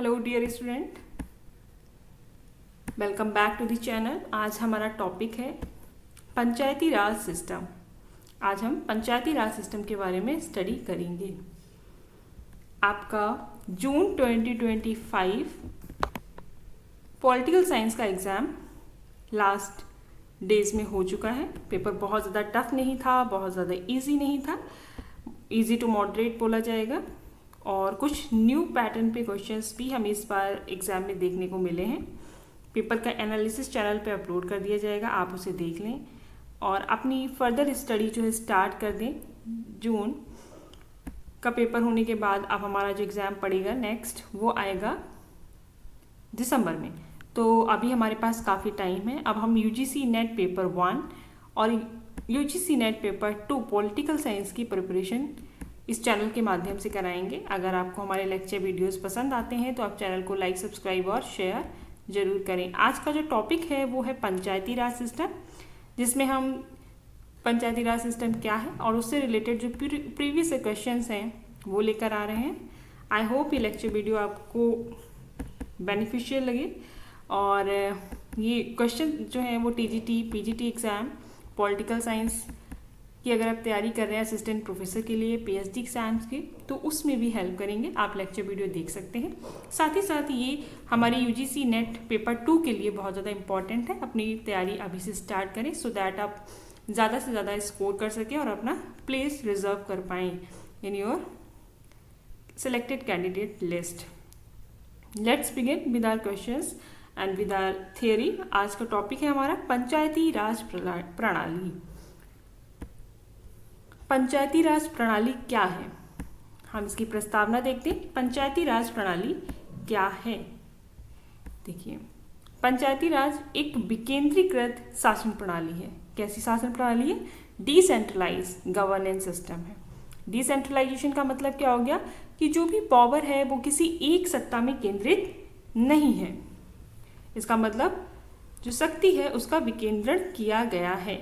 Hello dear student, welcome back to the channel. आज हमारा topic है पंचायती राज सिस्टम। आज हम पंचायती राज सिस्टम के बारे में स्टडी करेंगे। आपका जून 2025 पॉलिटिकल साइंस का एग्ज़ाम लास्ट डेज में हो चुका है। पेपर बहुत ज़्यादा टफ नहीं था, बहुत ज़्यादा इजी नहीं था, इजी टू मॉडरेट बोला जाएगा। और कुछ न्यू पैटर्न पे क्वेश्चंस भी हमें इस बार एग्ज़ाम में देखने को मिले हैं। पेपर का एनालिसिस चैनल पे अपलोड कर दिया जाएगा, आप उसे देख लें और अपनी फर्दर स्टडी जो है स्टार्ट कर दें। जून का पेपर होने के बाद अब हमारा जो एग्ज़ाम पड़ेगा नेक्स्ट वो आएगा दिसंबर में। तो अभी हमारे पास काफ़ी टाइम है। अब हम यूजीसी नेट पेपर 1 और UGC net paper 2 political science की प्रिपरेशन इस चैनल के माध्यम से कराएंगे। अगर आपको हमारे लेक्चर वीडियोस पसंद आते हैं तो आप चैनल को लाइक, सब्सक्राइब और शेयर ज़रूर करें। आज का जो टॉपिक है वो है पंचायती राज सिस्टम, जिसमें हम पंचायती राज सिस्टम क्या है और उससे रिलेटेड जो प्रीवियस क्वेश्चंस हैं वो लेकर आ रहे हैं। आई होप ये लेक्चर वीडियो आपको बेनिफिशियल लगे। और ये क्वेश्चन जो है वो TGT, PGT exam political science कि अगर आप तैयारी कर रहे हैं असिस्टेंट प्रोफेसर के लिए, पीएचडी एग्जाम्स के, तो उसमें भी हेल्प करेंगे। आप लेक्चर वीडियो देख सकते हैं। साथ ही साथ ये हमारे यूजीसी नेट पेपर 2 के लिए बहुत ज़्यादा इंपॉर्टेंट है। अपनी तैयारी अभी से स्टार्ट करें सो दैट आप ज़्यादा से ज़्यादा स्कोर कर सकें और अपना प्लेस रिजर्व कर पाएँ in your selected candidate list. Let's begin with our questions and with our theory. आज का टॉपिक है हमारा पंचायती राज प्रणाली। पंचायती राज प्रणाली क्या है, हम इसकी प्रस्तावना देखते हैं। पंचायती राज प्रणाली क्या है? देखिए, पंचायती राज एक विकेंद्रीकृत शासन प्रणाली है। कैसी शासन प्रणाली है? डिसेंट्रलाइज गवर्नेंस सिस्टम है। डिसेंट्रलाइजेशन का मतलब क्या हो गया कि जो भी पावर है वो किसी एक सत्ता में केंद्रित नहीं है। इसका मतलब जो शक्ति है उसका विकेंद्रण किया गया है।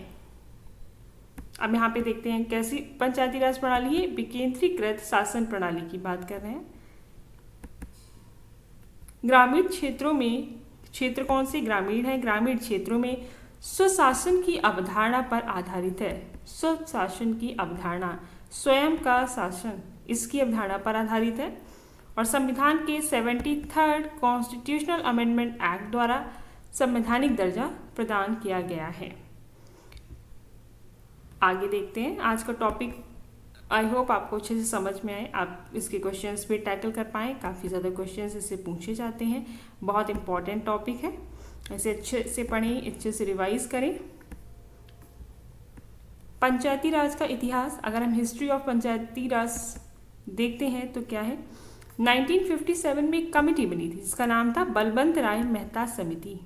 अब यहाँ पे देखते हैं कैसी पंचायती राज प्रणाली है। विकेंद्रीकृत शासन प्रणाली की बात कर रहे हैं। ग्रामीण क्षेत्रों में, क्षेत्र कौन से ग्रामीण है? ग्रामीण क्षेत्रों में स्वशासन की अवधारणा पर आधारित है। स्वशासन की अवधारणा, स्वयं का शासन, इसकी अवधारणा पर आधारित है और संविधान के 73rd कॉन्स्टिट्यूशनल अमेंडमेंट एक्ट द्वारा संवैधानिक दर्जा प्रदान किया गया है। आगे देखते हैं। आज का टॉपिक आई होप आपको अच्छे से समझ में आए, आप इसके क्वेश्चंस भी टैकल कर पाएँ। काफ़ी ज़्यादा क्वेश्चंस इससे पूछे जाते हैं। बहुत इंपॉर्टेंट टॉपिक है, इसे अच्छे से पढ़ें, अच्छे से रिवाइज करें। पंचायती राज का इतिहास, अगर हम हिस्ट्री ऑफ पंचायती राज देखते हैं तो क्या है, 1957 में एक कमेटी बनी थी जिसका नाम था बलवंत राय मेहता समिति।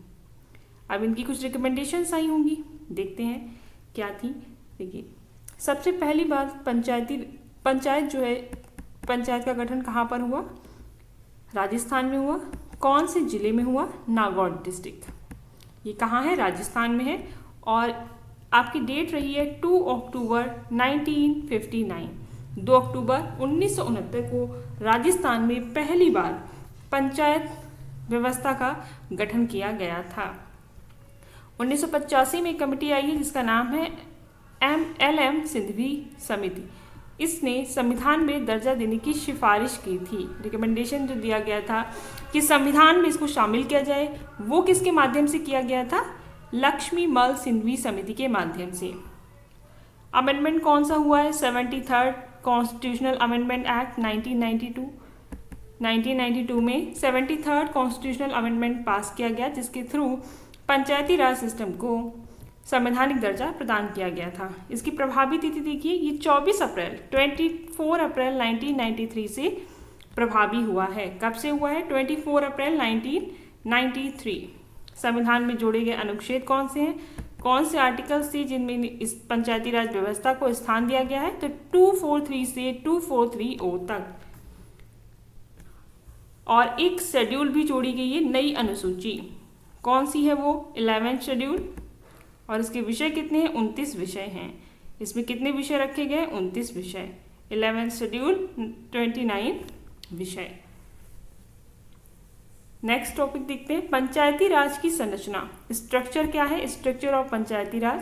अब इनकी कुछ रिकमेंडेशंस आई होंगी, देखते हैं क्या थी। देखिए, सबसे पहली बात, पंचायत जो है, पंचायत का गठन कहाँ पर हुआ? राजस्थान में हुआ। कौन से जिले में हुआ? नागौर डिस्ट्रिक्ट। ये कहाँ है? राजस्थान में है। और आपकी डेट रही है 2 अक्टूबर 1959। 2 अक्टूबर 1969 को राजस्थान में पहली बार पंचायत व्यवस्था का गठन किया गया था। 1985 में एक कमेटी आई है जिसका नाम है LM सिंघवी समिति। इसने संविधान में दर्जा देने की सिफारिश की थी। रिकमेंडेशन जो दिया गया था कि संविधान में इसको शामिल किया जाए, वो किसके माध्यम से किया गया था? लक्ष्मीमल सिंघवी समिति के माध्यम से। अमेंडमेंट कौन सा हुआ है? 73rd constitutional amendment act 1992। 1992 में 73rd कॉन्स्टिट्यूशनल अमेंडमेंट पास किया गया जिसके थ्रू पंचायती राज सिस्टम को संवैधानिक दर्जा प्रदान किया गया था। इसकी प्रभावी तिथि देखिए, ये 24 अप्रैल 1993 से प्रभावी हुआ है। कब से हुआ है? 24 अप्रैल 1993। संविधान में जोड़े गए अनुच्छेद कौन से हैं? कौन से आर्टिकल्स थे जिनमें इस पंचायती राज व्यवस्था को स्थान दिया गया है? तो 243 से 243O तक। और एक शेड्यूल भी जोड़ी गई है, नई अनुसूची। कौन सी है वो? 11th schedule. और इसके विषय कितने हैं? 29 विषय हैं। इसमें कितने विषय रखे गए? 29 विषय। 11th शेड्यूल 29 विषय। नेक्स्ट टॉपिक देखते हैं, पंचायती राज की संरचना। स्ट्रक्चर क्या है, स्ट्रक्चर ऑफ पंचायती राज।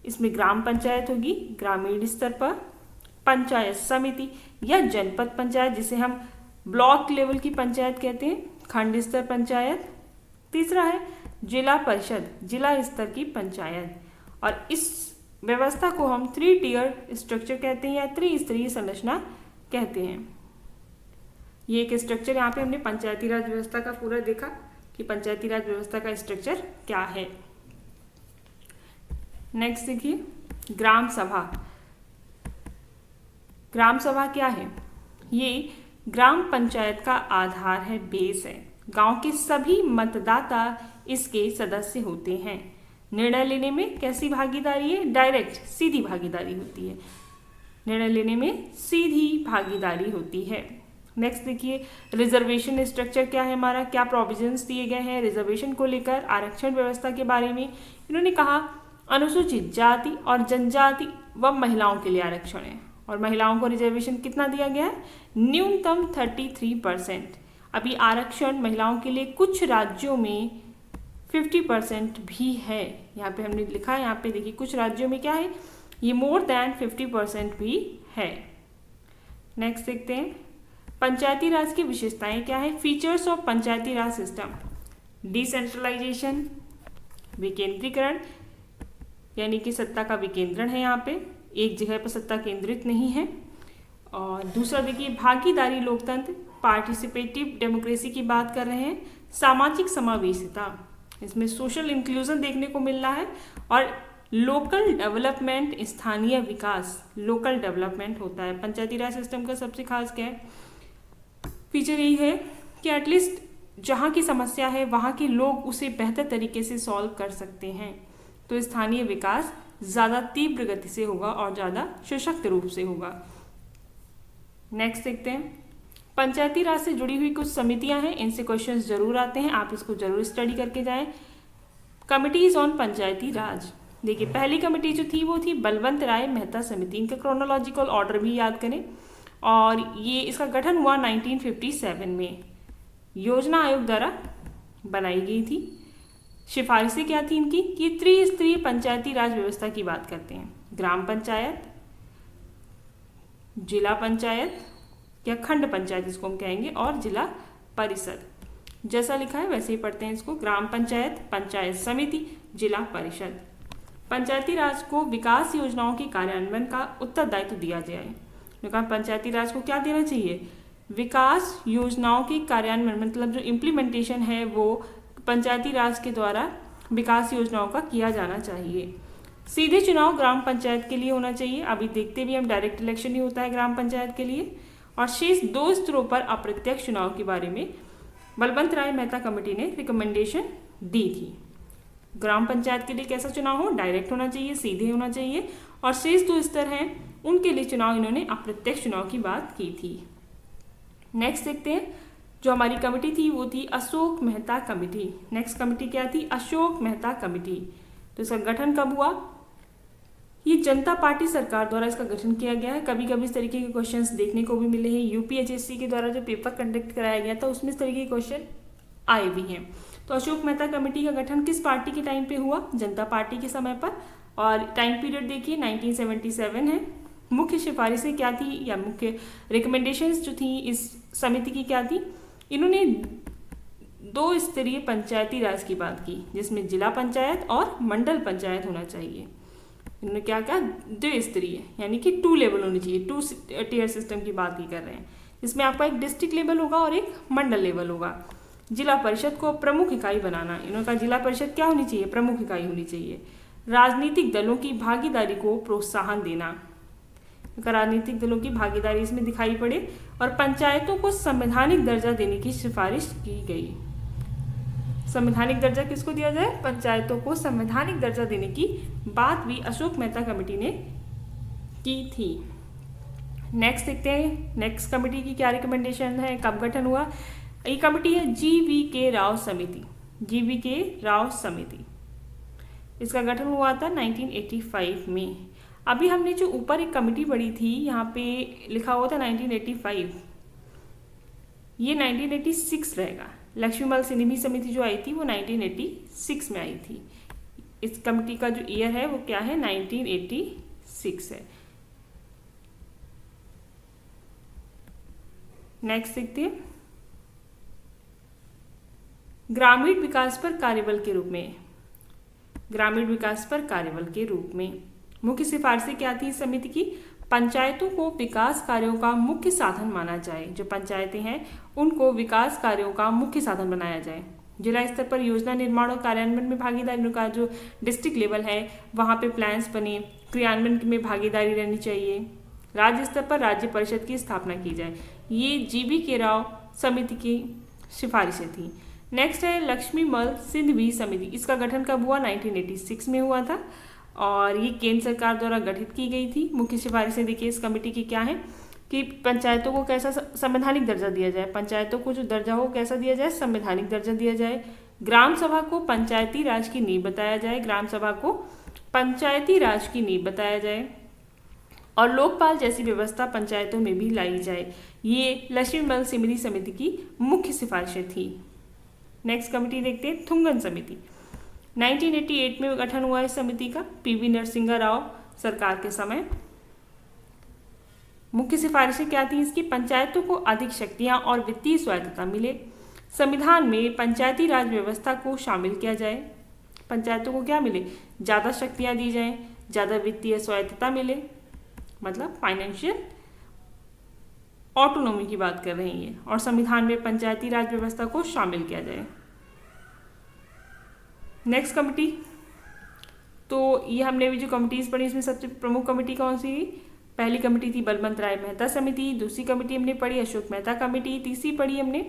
इसमें ग्राम पंचायत होगी ग्रामीण स्तर पर, पंचायत समिति या जनपद पंचायत जिसे हम ब्लॉक लेवल की पंचायत कहते हैं, खंड स्तर पंचायत। तीसरा है जिला परिषद, जिला स्तर की पंचायत। और इस व्यवस्था को हम 3 टियर स्ट्रक्चर कहते हैं या त्रिस्तरीय संरचना कहते हैं। ये एक स्ट्रक्चर, यहाँ पे हमने पंचायती राज व्यवस्था का पूरा देखा कि पंचायती राज व्यवस्था का स्ट्रक्चर क्या है। नेक्स्ट देखिए, ग्राम सभा। ग्राम सभा क्या है, ये ग्राम पंचायत का आधार है, बेस है। गांव के सभी मतदाता इसके सदस्य होते हैं। निर्णय लेने में कैसी भागीदारी है, डायरेक्ट सीधी भागीदारी होती है। निर्णय लेने में सीधी भागीदारी होती है। नेक्स्ट देखिए, रिजर्वेशन स्ट्रक्चर क्या है हमारा, क्या प्रोविजंस दिए गए हैं रिजर्वेशन को लेकर। आरक्षण व्यवस्था के बारे में इन्होंने कहा अनुसूचित जाति और जनजाति व महिलाओं के लिए आरक्षण है, और महिलाओं को रिजर्वेशन कितना दिया गया है, न्यूनतम 33%। अभी आरक्षण महिलाओं के लिए कुछ राज्यों में 50% भी है। यहाँ पे हमने लिखा है, यहाँ पे देखिए कुछ राज्यों में क्या है, ये मोर देन 50% भी है। नेक्स्ट देखते हैं, पंचायती राज की विशेषताएं क्या है। Features of panchayati raj system, decentralisation, विकेंद्रीकरण, यानी कि सत्ता का विकेंद्रण है, यहाँ पे एक जगह पर सत्ता केंद्रित नहीं है। और दूसरा देखिए भागीदारी लोकतंत्र, पार्टिसिपेटिव डेमोक्रेसी की बात कर रहे हैं। सामाजिक समावेशिता, इसमें सोशल इंक्लूजन देखने को मिल रहा है। और लोकल डेवलपमेंट, स्थानीय विकास, लोकल डेवलपमेंट होता है। पंचायती राज सिस्टम का सबसे खास क्या है, फीचर यही है कि एटलीस्ट जहाँ की समस्या है वहाँ के लोग उसे बेहतर तरीके से सॉल्व कर सकते हैं, तो स्थानीय विकास ज़्यादा तीव्र गति से होगा और ज़्यादा सशक्त रूप से होगा। नेक्स्ट देखते हैं, पंचायती राज से जुड़ी हुई कुछ समितियां हैं, इनसे क्वेश्चंस जरूर आते हैं, आप इसको जरूर स्टडी करके जाएं। कमिटीज ऑन पंचायती राज, देखिए पहली कमेटी जो थी वो थी बलवंत राय मेहता समिति, इनका क्रोनोलॉजिकल ऑर्डर भी याद करें। और ये इसका गठन हुआ 1957 में, योजना आयोग द्वारा बनाई गई थी। सिफारिशें क्या थी इनकी कि त्रिस्तरीय पंचायती राज व्यवस्था की बात करते हैं, ग्राम पंचायत, जिला पंचायत या खंड पंचायत इसको हम कहेंगे, और जिला परिषद। जैसा लिखा है वैसे ही पढ़ते हैं इसको, ग्राम पंचायत, पंचायत समिति, जिला परिषद। पंचायती राज को विकास योजनाओं के कार्यान्वयन का उत्तरदायित्व दिया जाए। कहा पंचायती राज को क्या देना चाहिए, विकास योजनाओं के कार्यान्वयन, मतलब जो इम्प्लीमेंटेशन है वो पंचायती राज के द्वारा विकास योजनाओं का किया जाना चाहिए। सीधे चुनाव ग्राम पंचायत के लिए होना चाहिए, अभी देखते भी हम डायरेक्ट इलेक्शन ही होता है ग्राम पंचायत के लिए। और शेष 2 स्तरों पर अप्रत्यक्ष चुनाव के बारे में बलवंत राय मेहता कमेटी ने रिकमेंडेशन दी थी। ग्राम पंचायत के लिए कैसा चुनाव हो, डायरेक्ट होना चाहिए, सीधे होना चाहिए। और शेष 2 स्तर हैं उनके लिए चुनाव इन्होंने अप्रत्यक्ष चुनाव की बात की थी। नेक्स्ट देखते हैं, जो हमारी कमेटी थी वो थी Ashok Mehta committee. Next committee क्या थी, अशोक मेहता कमेटी। तो इसका गठन कब हुआ, ये जनता पार्टी सरकार द्वारा इसका गठन किया गया है। कभी कभी इस तरीके के क्वेश्चंस देखने को भी मिले हैं, यूपीएचएससी के द्वारा जो पेपर कंडक्ट कराया गया था उसमें इस तरीके के क्वेश्चन आए भी हैं। तो अशोक मेहता कमेटी का गठन किस पार्टी के टाइम पे हुआ, जनता पार्टी के समय पर। और टाइम पीरियड देखिए 1977 है। मुख्य सिफारिशें क्या थी या मुख्य रिकमेंडेशंस जो थी इस समिति की क्या थी, इन्होंने 2 स्तरीय पंचायती राज की बात की, जिसमें जिला पंचायत और मंडल पंचायत होना चाहिए। इन्होंने क्या कहा, 2 स्तरीय, यानी कि 2 लेवल होनी चाहिए, 2 टियर सिस्टम की बात ही कर रहे हैं, जिसमें आपका एक डिस्ट्रिक्ट लेवल होगा और एक मंडल लेवल होगा। जिला परिषद को प्रमुख इकाई बनाना, इन्होंने कहा जिला परिषद क्या होनी चाहिए, प्रमुख इकाई होनी चाहिए। राजनीतिक दलों की भागीदारी को प्रोत्साहन देना, राजनीतिक दलों की भागीदारी इसमें दिखाई पड़े। और पंचायतों को संवैधानिक दर्जा देने की सिफारिश की गई। संवैधानिक दर्जा किसको दिया जाए, पंचायतों को संवैधानिक दर्जा देने की बात भी अशोक मेहता कमेटी ने की थी। नेक्स्ट देखते हैं, नेक्स्ट कमेटी की क्या रिकमेंडेशन है, कब गठन हुआ। ये कमेटी है GVK राव समिति, GVK राव समिति। इसका गठन हुआ था 1985 में। अभी हमने जो ऊपर एक कमेटी पढ़ी थी, यहाँ पे लिखा हुआ था 1985, ये 1986 रहेगा। लक्ष्मीमल सिंधिवी समिति जो आई थी वो 1986 में आई थी। इस कमेटी का जो ईयर है वो क्या है, 1986 है। नेक्स्ट देखते हैं, ग्रामीण विकास पर कार्यबल के रूप में, ग्रामीण विकास पर कार्यबल के रूप में मुख्य सिफारिशें क्या थी इस समिति की, पंचायतों को विकास कार्यों का मुख्य साधन माना जाए, जो पंचायतें हैं उनको विकास कार्यों का मुख्य साधन बनाया जाए। जिला स्तर पर योजना निर्माण और कार्यान्वयन में भागीदारी का जो डिस्ट्रिक्ट लेवल है वहाँ पे प्लान्स बने, क्रियान्वयन में भागीदारी रहनी चाहिए। राज्य स्तर पर राज्य परिषद की स्थापना की जाए। ये जीवी के राव समिति की सिफारिशें थी। नेक्स्ट है लक्ष्मीमल सिंधवी समिति। इसका गठन कब हुआ, 1986 में हुआ था और ये केंद्र सरकार द्वारा गठित की गई थी। मुख्य सिफारिशें देखिए इस कमेटी की क्या है कि पंचायतों को कैसा संवैधानिक दर्जा दिया जाए, पंचायतों को जो दर्जा हो कैसा दिया जाए, संवैधानिक दर्जा दिया जाए। ग्राम सभा को पंचायती राज की नींव बताया जाए, ग्राम सभा को पंचायती राज की नींव बताया जाए और लोकपाल जैसी व्यवस्था पंचायतों में भी लाई जाए। ये लक्ष्मीमल सिंधवी समिति की मुख्य सिफारिशें थी। नेक्स्ट कमेटी देखते हैं, थुंगन समिति। 1988 में गठन हुआ इस समिति का, पीवी नरसिंह राव सरकार के समय। मुख्य सिफारिशें क्या थी इसकी, पंचायतों को अधिक शक्तियां और वित्तीय स्वायत्तता मिले, संविधान में पंचायती राज व्यवस्था को शामिल किया जाए, पंचायतों को क्या मिले, ज़्यादा शक्तियां दी जाएं, ज़्यादा वित्तीय स्वायत्तता मिले, मतलब फाइनेंशियल ऑटोनॉमी की बात कर रही है, और संविधान में पंचायती राज व्यवस्था को शामिल किया जाए। नेक्स्ट कमेटी, तो ये हमने भी जो कमिटीज पढ़ी इसमें सबसे प्रमुख कमेटी कौन सी थी, पहली कमेटी थी बलवंत राय मेहता समिति, दूसरी कमेटी हमने पढ़ी अशोक मेहता कमेटी, तीसरी पढ़ी हमने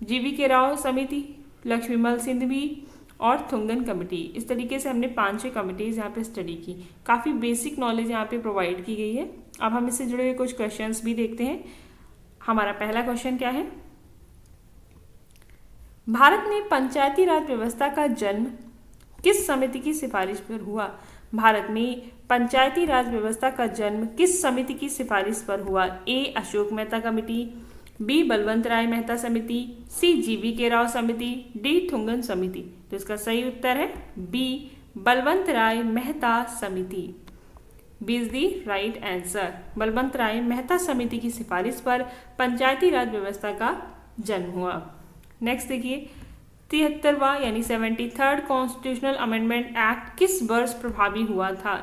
जीवी के राव समिति, लक्ष्मीमल सिंधवी और थुंगन कमेटी। इस तरीके से हमने 5-6 कमिटीज़ यहाँ पे स्टडी की। काफ़ी बेसिक नॉलेज यहाँ पे प्रोवाइड की गई है। अब हम इससे जुड़े हुए कुछ क्वेश्चंस भी देखते हैं। हमारा पहला क्वेश्चन क्या है, भारत में पंचायती राज व्यवस्था का जन्म किस समिति की सिफारिश पर हुआ, भारत में पंचायती राज व्यवस्था का जन्म किस समिति की सिफारिश पर हुआ, ए अशोक मेहता कमेटी, बी बलवंत राय मेहता समिति, सी जीवी के राव समिति, डी थुंगन समिति। तो इसका सही उत्तर है बी बलवंत राय मेहता समिति। B is the right answer. Balwant Rai Mehta समिति की सिफारिश पर पंचायती राज व्यवस्था का जन्म हुआ। नेक्स्ट देखिए, 73वां यानी 73rd कॉन्स्टिट्यूशनल अमेंडमेंट एक्ट किस वर्ष प्रभावी हुआ था,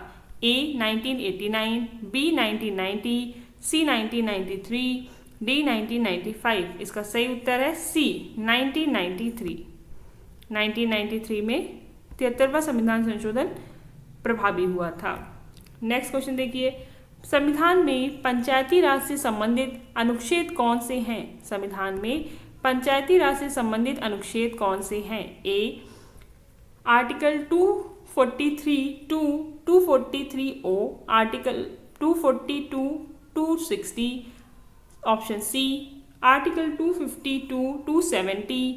ए 1989, बी 1990, सी 1993, डी 1995। इसका सही उत्तर है सी 1993। 1993 में 73वां संविधान संशोधन प्रभावी हुआ था। नेक्स्ट क्वेश्चन देखिए, संविधान में पंचायती राज से संबंधित अनुच्छेद कौन से हैं, संविधान में पंचायती राज से संबंधित अनुच्छेद कौन से हैं, A article 243 to 243 O, article 242 260, option C article 252 270,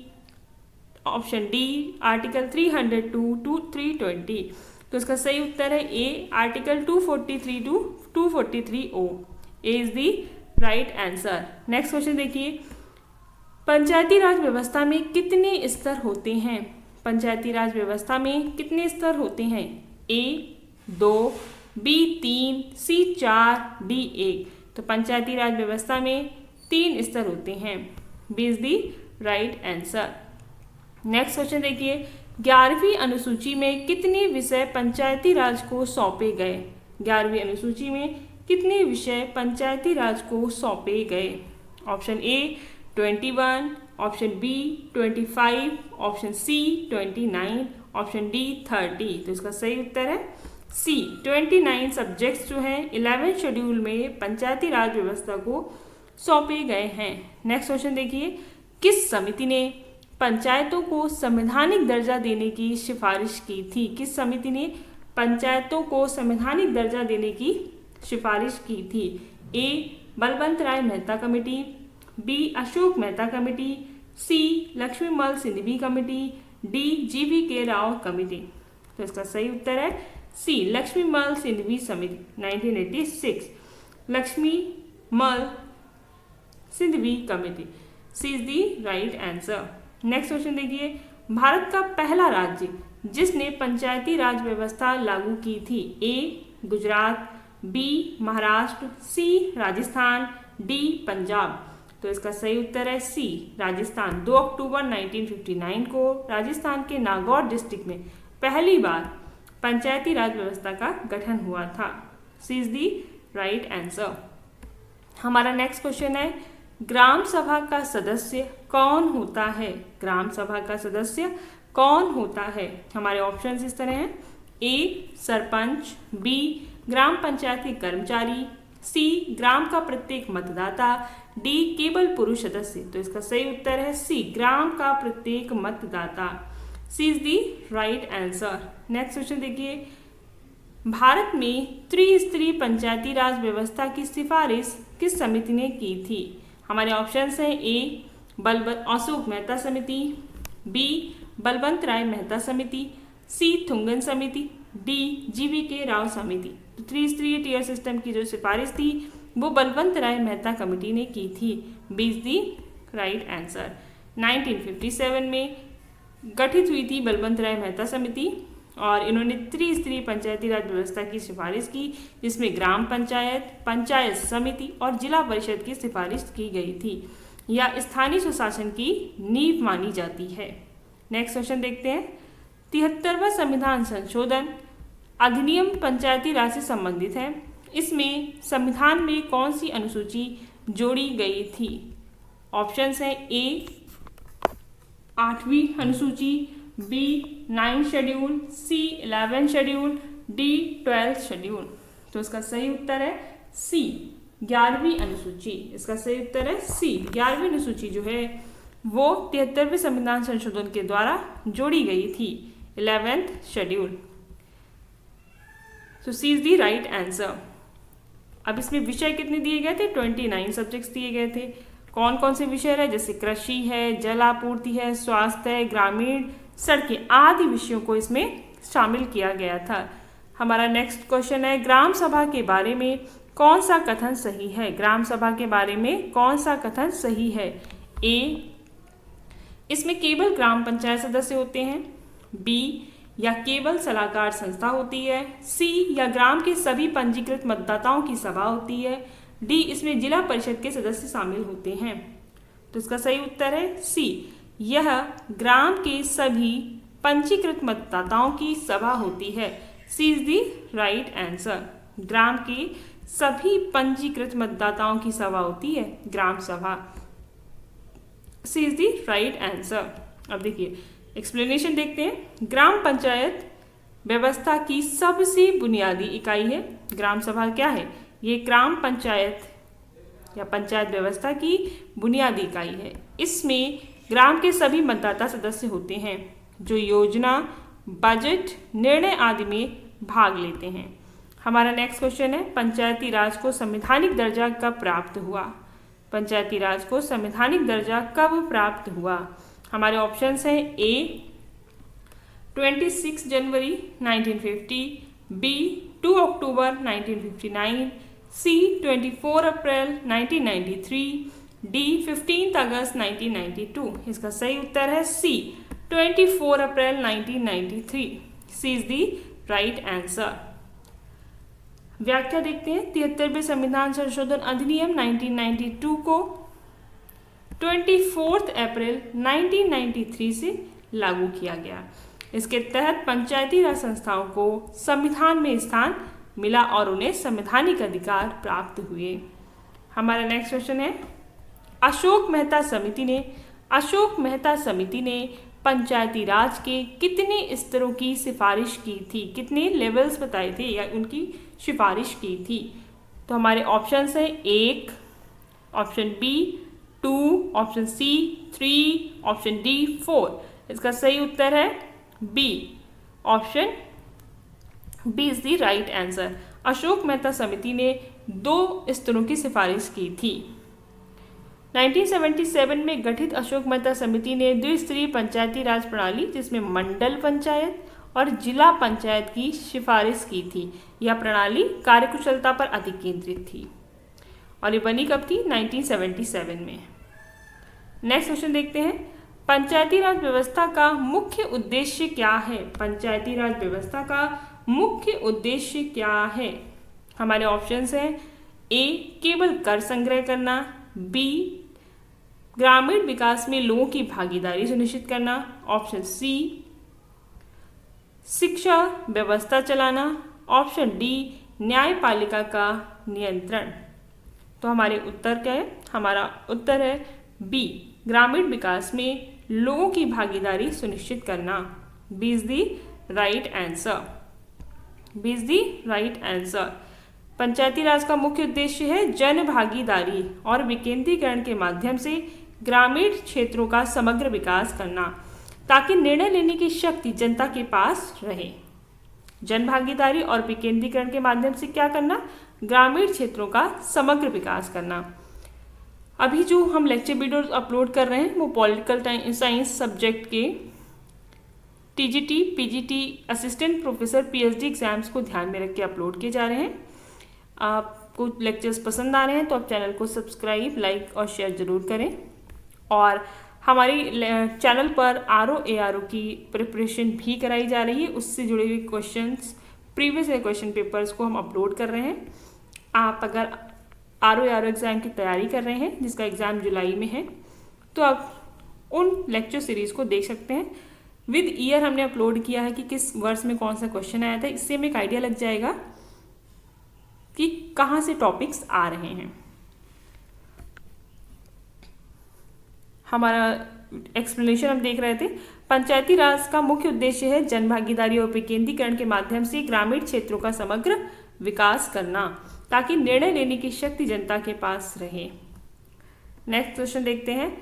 option D article 302 to 320। तो इसका सही उत्तर है A article 243 to 243 O. A is the right answer. Next question देखिए, पंचायती राज व्यवस्था में कितने स्तर होते हैं, पंचायती राज व्यवस्था में कितने स्तर होते हैं, ए 2, बी 3, सी 4, डी 1। तो पंचायती राज व्यवस्था में 3 स्तर होते हैं। B is the right answer. Next question देखिए, 11वीं अनुसूची में कितने विषय पंचायती राज को सौंपे गए, 11वीं अनुसूची में कितने विषय पंचायती राज को सौंपे गए, option A 21, option B 25, option C 29, option D 30। तो इसका सही उत्तर है सी 29 सब्जेक्ट्स जो हैं 11th शेड्यूल में पंचायती राज व्यवस्था को सौंपे गए हैं। नेक्स्ट क्वेश्चन देखिए, किस समिति ने पंचायतों को संवैधानिक दर्जा देने की सिफारिश की थी, किस समिति ने पंचायतों को संवैधानिक दर्जा देने की सिफारिश की थी, A Balwant Rai Mehta committee, B Ashok Mehta committee, C Laxmimal Singhvi committee, D G V K Rao committee. तो इसका सही उत्तर है सी लक्ष्मीमल सिंधवी समिति 1986, Laxmimal Singhvi committee. C is the right answer. Next question देखिए, भारत का पहला राज्य जिसने पंचायती राज व्यवस्था लागू की थी। ए गुजरात, बी महाराष्ट्र, सी राजस्थान, डी पंजाब। तो इसका सही उत्तर है सी राजस्थान। 2 अक्टूबर 1959 को राजस्थान के नागौर डिस्ट्रिक्ट में पहली बार पंचायती राज व्यवस्था का गठन हुआ था। सी इज दी राइट आंसर। हमारा नेक्स्ट क्वेश्चन है, ग्राम सभा का सदस्य कौन होता है। ग्राम सभा का सदस्य कौन होता है। हमारे ऑप्शंस इस तरह हैं, ए सरपंच, बी ग्राम पंचायत के कर्मचारी, सी ग्राम का प्रत्येक मतदाता, डी केवल पुरुष सदस्य। तो इसका सही उत्तर है सी ग्राम का प्रत्येक मतदाता। C is the right answer. Next question देखिए, भारत में त्रिस्तरीय पंचायती राज व्यवस्था की सिफारिश किस समिति ने की थी। हमारे ऑप्शंस हैं, ए अशोक मेहता समिति, बी बलवंत राय मेहता समिति, सी थुंगन समिति, डी GVK राव समिति। तो त्रिस्तरीय टियर सिस्टम की जो सिफारिश थी वो बलवंत राय मेहता कमेटी ने की थी। B is the right answer. 1957 में गठित हुई थी बलवंत राय मेहता समिति और इन्होंने त्रिस्तरीय पंचायती राज व्यवस्था की सिफारिश की, जिसमें ग्राम पंचायत, पंचायत समिति और जिला परिषद की सिफारिश की गई थी। यह स्थानीय सुशासन की नींव मानी जाती है। नेक्स्ट क्वेश्चन देखते हैं, 73वां संविधान संशोधन अधिनियम पंचायती राज से संबंधित है। इसमें संविधान में कौन सी अनुसूची जोड़ी गई थी। ऑप्शंस हैं, ए 8वीं अनुसूची, बी 9 शेड्यूल, सी 11 शेड्यूल, डी 12 शेड्यूल। तो इसका सही उत्तर है सी 11वीं अनुसूची। इसका सही उत्तर है सी 11वीं अनुसूची जो है वो 73वें संविधान संशोधन के द्वारा जोड़ी गई थी, 11th schedule. So C is the right answer. अब इसमें विषय कितने दिए गए थे, 29 सब्जेक्ट्स दिए गए थे। कौन कौन से विषय है, जैसे कृषि है, जल आपूर्ति है, स्वास्थ्य है, ग्रामीण, सड़कें आदि विषयों को इसमें शामिल किया गया था। हमारा नेक्स्ट क्वेश्चन है, ग्राम सभा के बारे में कौन सा कथन सही है। ग्राम सभा के बारे में कौन सा कथन सही है। ए इसमें केवल ग्राम पंचायत सदस्य होते हैं, बी या केवल सलाहकार संस्था होती है, सी या ग्राम के सभी पंजीकृत मतदाताओं की सभा होती है, डी इसमें जिला परिषद के सदस्य शामिल होते हैं। तो इसका सही उत्तर है सी, यह ग्राम के सभी पंजीकृत मतदाताओं की सभा होती है। C is the right answer. ग्राम के सभी पंजीकृत मतदाताओं की सभा होती है ग्राम सभा। सी इज दी राइट आंसर। अब देखिए एक्सप्लेनेशन देखते हैं। ग्राम पंचायत व्यवस्था की सबसे बुनियादी इकाई है। ग्राम सभा क्या है, ये ग्राम पंचायत या पंचायत व्यवस्था की बुनियादी इकाई है। इसमें ग्राम के सभी मतदाता सदस्य होते हैं जो योजना, बजट, निर्णय आदि में भाग लेते हैं। हमारा नेक्स्ट क्वेश्चन है, पंचायती राज को संवैधानिक दर्जा कब प्राप्त हुआ। पंचायती राज को संवैधानिक दर्जा कब प्राप्त हुआ। हमारे ऑप्शंस हैं, ए 26 जनवरी 1950, बी 2 अक्टूबर 1959, सी 24 अप्रैल 1993, डी 15 अगस्त 1992। इसका सही उत्तर है सी 24 अप्रैल 1993। सी इज दी राइट आंसर। व्याख्या देखते हैं। 73वें संविधान संशोधन अधिनियम 1992 को 24 अप्रैल 1993 से लागू किया गया। इसके तहत पंचायती राज संस्थाओं को संविधान में स्थान मिला और उन्हें संवैधानिक अधिकार प्राप्त हुए। हमारा नेक्स्ट क्वेश्चन है, अशोक मेहता समिति ने पंचायती राज के कितने स्तरों की सिफारिश की थी। कितने लेवल्स बताए थे या उनकी सिफारिश की थी। तो हमारे ऑप्शंस हैं, 1, option B 2, option C 3, option D 4। इसका सही उत्तर है B, option B is the right answer. Ashok Mehta समिति ने 2 स्तरों की सिफारिश की थी। 1977 में गठित अशोक मेहता समिति ने द्विस्तरीय पंचायती राज प्रणाली जिसमें मंडल पंचायत और जिला पंचायत की सिफारिश की थी। यह प्रणाली कार्यकुशलता पर अधिक केंद्रित थी और ये बनी कब थी, 1977 में। नेक्स्ट क्वेश्चन देखते हैं। पंचायती राज व्यवस्था का मुख्य उद्देश्य क्या है? पंचायती राज व्यवस्था का मुख्य उद्देश्य क्या है? हमारे ऑप्शंस हैं ए केवल कर संग्रह करना, बी ग्रामीण विकास में लोगों की भागीदारी सुनिश्चित करना, ऑप्शन सी शिक्षा व्यवस्था चलाना, ऑप्शन डी न्यायपालिका का नियंत्रण। तो हमारे उत्तर क्या है? हमारा उत्तर है बी ग्रामीण विकास में लोगों की भागीदारी सुनिश्चित करना। B is the right answer. B is the right answer. Panchayati Raj का मुख्य उद्देश्य है जन भागीदारी और विकेंद्रीकरण के माध्यम से ग्रामीण क्षेत्रों का समग्र विकास करना, ताकि निर्णय लेने की शक्ति जनता के पास रहे। जन भागीदारी और विकेंद्रीकरण के माध्यम से क्या करना? ग्रामीण क्षेत्रों का समग्र विकास करना। अभी जो हम लेक्चर वीडियो अपलोड कर रहे हैं वो पॉलिटिकल साइंस सब्जेक्ट के TGT, PGT, assistant professor, PhD exams को ध्यान में रख के अपलोड किए जा रहे हैं। आपको लेक्चर्स पसंद आ रहे हैं तो आप चैनल को सब्सक्राइब, लाइक और शेयर जरूर करें। और हमारी चैनल पर आरओ की प्रिपरेशन भी कराई जा रही है, उससे जुड़े हुए क्वेश्चंस, प्रीवियस क्वेश्चन पेपर्स को हम अपलोड कर रहे हैं। आप अगर आरओ एग्ज़ाम की तैयारी कर रहे हैं, जिसका एग्ज़ाम जुलाई में है, तो आप उन लेक्चर सीरीज़ को देख सकते हैं। विद ईयर हमने अपलोड किया है कि किस वर्ष में कौन सा क्वेश्चन आया था। इससे हमें एक आइडिया लग जाएगा कि कहाँ से टॉपिक्स आ रहे हैं। हमारा एक्सप्लेनेशन हम देख रहे थे। पंचायती राज का मुख्य उद्देश्य है जन भागीदारी और विकेंद्रीकरण के माध्यम से ग्रामीण क्षेत्रों का समग्र विकास करना, ताकि निर्णय लेने की शक्ति जनता के पास रहे। नेक्स्ट क्वेश्चन देखते हैं।